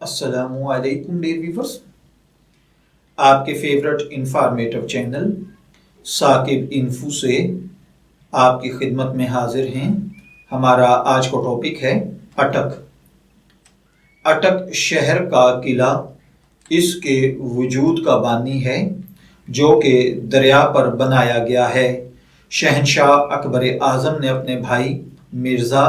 अस्सलामु अलैकुम dear viewers, आपके favourite informative channel Saqib info से आपकी खिदमत में हाजिर हैं। हमारा आज का टॉपिक है अटक। अटक शहर का किला इसके वजूद का बानी है जो कि दरिया पर बनाया गया है। शहनशाह अकबर आज़म ने अपने भाई मिर्ज़ा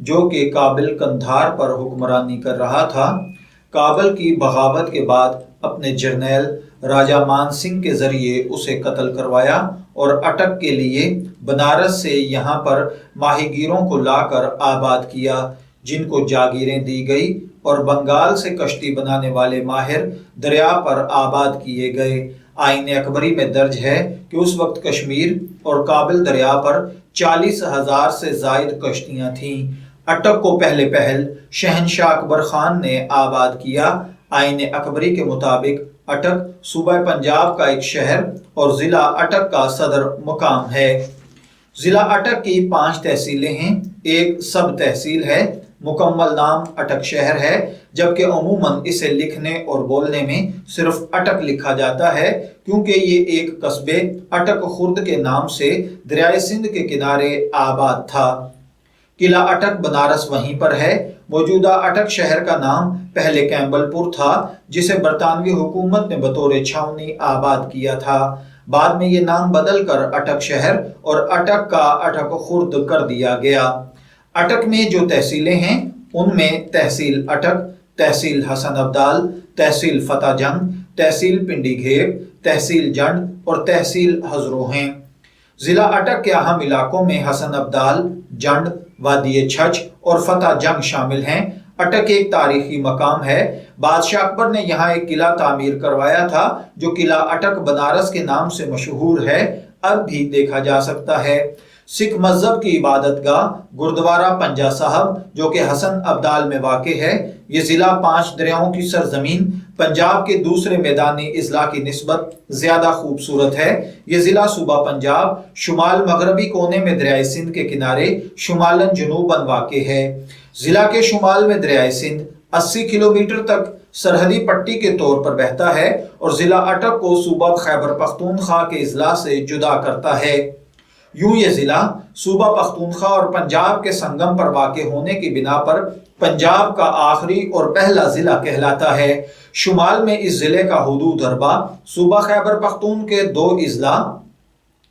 जो कि काबिल कंधार पर हुक्मरानी कर रहा था, काबल की बगावत के बाद अपने जर्नैल राजा मान सिंह के जरिए उसे कत्ल करवाया और अटक के लिए बनारस से यहाँ पर माहीगीरों को लाकर आबाद किया, जिनको जागीरें दी गई और बंगाल से कश्ती बनाने वाले माहिर दरिया पर आबाद किए गए। आईन अकबरी में दर्ज है कि उस वक्त कश्मीर और काबिल दरिया पर 40,000 से जायद कश्तियाँ थीं। अटक को पहले पहल शहनशाह अकबर खान ने आबाद किया। आईन अकबरी के मुताबिक अटक सूबा पंजाब का एक शहर और ज़िला अटक का सदर मुकाम है। ज़िला अटक की 5 तहसीलें हैं, एक सब तहसील है। मुकम्मल नाम अटक शहर है, जबकि अमूमन इसे लिखने और बोलने में सिर्फ अटक लिखा जाता है, क्योंकि ये एक कस्बे अटक खुर्द के नाम से दरियाए सिंध के किनारे आबाद था। किला अटक बनारस वहीं पर है। मौजूदा अटक शहर का नाम पहले कैम्बलपुर था, जिसे बरतानवी हुकूमत ने बतौर छावनी आबाद किया था। बाद में ये नाम बदलकर अटक शहर और अटक का अटक खुर्द कर दिया गया। अटक में जो तहसीलें हैं उनमें तहसील अटक, तहसील हसन अब्दाल, तहसील फतेह जंग, तहसील पिंडी घेर, तहसील जंड और तहसील हजरो हैं। जिला अटक के अहम इलाकों में हसन अब्दाल, जंड, वादी छछ और फतेह जंग शामिल हैं। अटक एक तारीखी मकाम है। बादशाह अकबर ने यहाँ एक किला तामीर करवाया था जो किला अटक बनारस के नाम से मशहूर है, अब भी देखा जा सकता है। सिख मजहब की इबादत गाह गुरुद्वारा पंजा साहब जो कि हसन अब्दाल में वाक़ है। ये ज़िला 5 दरियाओं की सरजमीन पंजाब के दूसरे मैदानी अजला की निस्बत ज़्यादा खूबसूरत है। ये ज़िला सूबा पंजाब शुमाल मगरबी कोने में दरियाए सिंध के किनारे शुमालन जुनूबन वाक़ है। ज़िला के शुमाल में दरियाए सिंध 80 किलोमीटर तक सरहदी पट्टी के तौर पर बहता है और ज़िला अटक को सूबा खैबर पख्तूनख्वा के अजला से जुदा करता है। यूं ये जिला सूबा पख्तूनख्वा और पंजाब के संगम पर वाक़ होने की बिना पर पंजाब का आखिरी और पहला जिला कहलाता है। शुमाल में इस जिले का हुदूद अरबा सूबा खैबर पख्तून के 2 अजला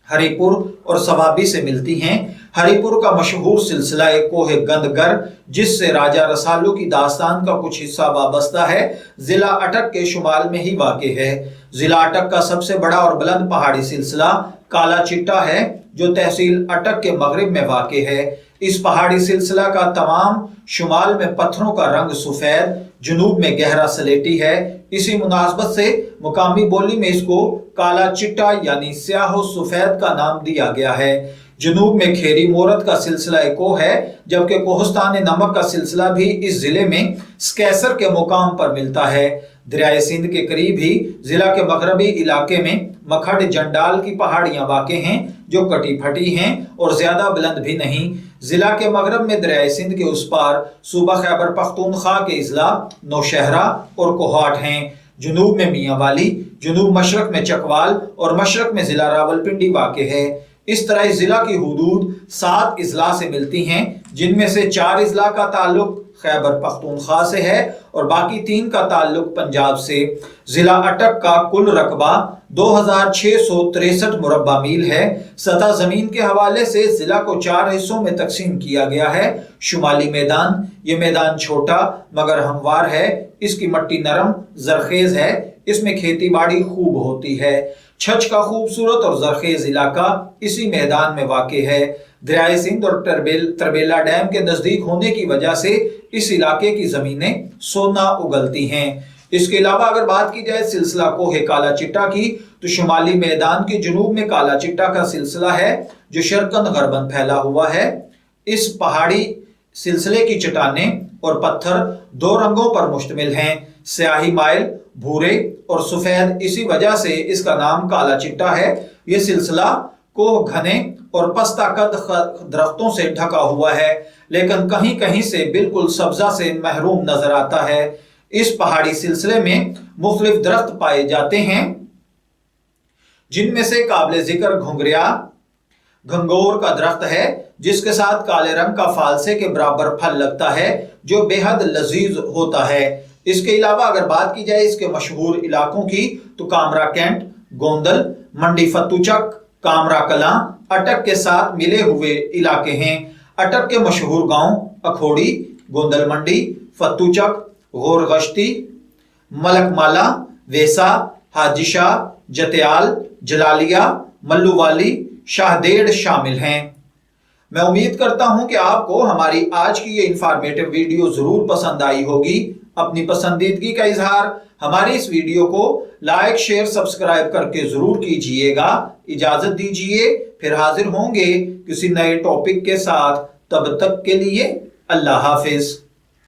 हरिपुर और सवाबी से मिलती हैं। हरिपुर का मशहूर सिलसिला कोहे गंदगर, जिससे राजा रसालू की दास्तान का कुछ हिस्सा वाबस्ता है, जिला अटक के शुमाल में ही वाक़ है। जिला अटक का सबसे बड़ा और बुलंद पहाड़ी सिलसिला काला चिट्टा है जो तहसील अटक के मगरिब में वाक़ है। इस पहाड़ी सिलसिला का तमाम शुमाल में पत्थरों का रंग सफ़ेद, जुनूब में गहरा सलेटी है। इसी मुनासबत से मुकामी बोली में इसको काला चिट्टा यानी स्याह सफ़ेद का नाम दिया गया है। जुनूब में खेरी मोरत का सिलसिला को है, जबकि कोहस्तान नमक का सिलसिला भी इस जिले में स्कैसर के मुकाम पर मिलता है। दरियाए सिंध के करीब ही जिला के मगरबी इलाके में मखड जंडाल की पहाड़ियां वाक़ हैं जो कटी फटी हैं और ज्यादा बुलंद भी नहीं। जिला के मगरब में दरियाए सिंध के उस पार सूबा खैबर पख्तूनख्वा के अजला नौशहरा और कोहाट हैं। जुनूब में मियाँ वाली, जुनूब मशरक में चकवाल और मशरक में जिला रावलपिंडी वाक़ है। इस तरह इस जिला की हुदूद 7 अजला से मिलती हैं, जिनमें से 4 अजला का ताल्लुक खैबर पख्तूनख्वा से है और बाकी 3 का ताल्लुक पंजाब से। जिला अटक का कुल रकबा 2663 मुरब्बा मील है। सतह जमीन के हवाले से जिला को 4 हिस्सों में तकसीम किया गया है। शुमाली मैदान, ये मैदान छोटा मगर हमवार है, इसकी मिट्टी नरम जरखेज है, इसमें खेती बाड़ी खूब होती है। छछ का खूबसूरत और जरखेज इलाका इसी मैदान में वाक़ है। दरियाए सिंध और तरबेला डैम के नजदीक होने की वजह से इस इलाके की जमीनें सोना उगलती हैं। इसके अलावा अगर बात की जाए सिलसिला कोहे काला चिट्टा की, तो शुमाली मैदान के जुनूब में काला चिट्टा का सिलसिला है जो शर्कन गरबन फैला हुआ है। इस पहाड़ी सिलसिले की चट्टानें और पत्थर 2 रंगों पर मुश्तमिल हैं, स्याही माइल, भूरे और सफेद। इसी वजह से इसका नाम काला चिट्टा है। यह सिलसिला को घने और पस्ता कद दरख्तों से ढका हुआ है, लेकिन कहीं कहीं से बिल्कुल सब्जा से महरूम नजर आता है। इस पहाड़ी सिलसिले में मुख्तलिफ दरख्त पाए जाते हैं, जिनमें से काबिल जिक्र घुंघरिया घंगोर का दरख्त है, जिसके साथ काले रंग का फालसे के बराबर फल लगता है, जो बेहद लजीज होता है। इसके अलावा अगर बात की जाए इसके मशहूर इलाकों की, तो कामरा कैंट, गोंदल, मंडी फत्तूचक, कामरा कलां, अटक के साथ मिले हुए इलाके हैं। अटक के मशहूर गांव अखोड़ी, गोंदल मंडी, फत्तूचक, गौर गश्ती, मलकमाला, वेसा, हाजिशा, जतियाल, जलालिया, मल्लूवाली, शाहदेड़ शामिल हैं। मैं उम्मीद करता हूं कि आपको हमारी आज की ये इंफॉर्मेटिव वीडियो जरूर पसंद आई होगी। अपनी पसंदीदगी का इजहार हमारी इस वीडियो को लाइक, शेयर, सब्सक्राइब करके जरूर कीजिएगा। इजाजत दीजिए, फिर हाजिर होंगे किसी नए टॉपिक के साथ। तब तक के लिए अल्लाह हाफिज।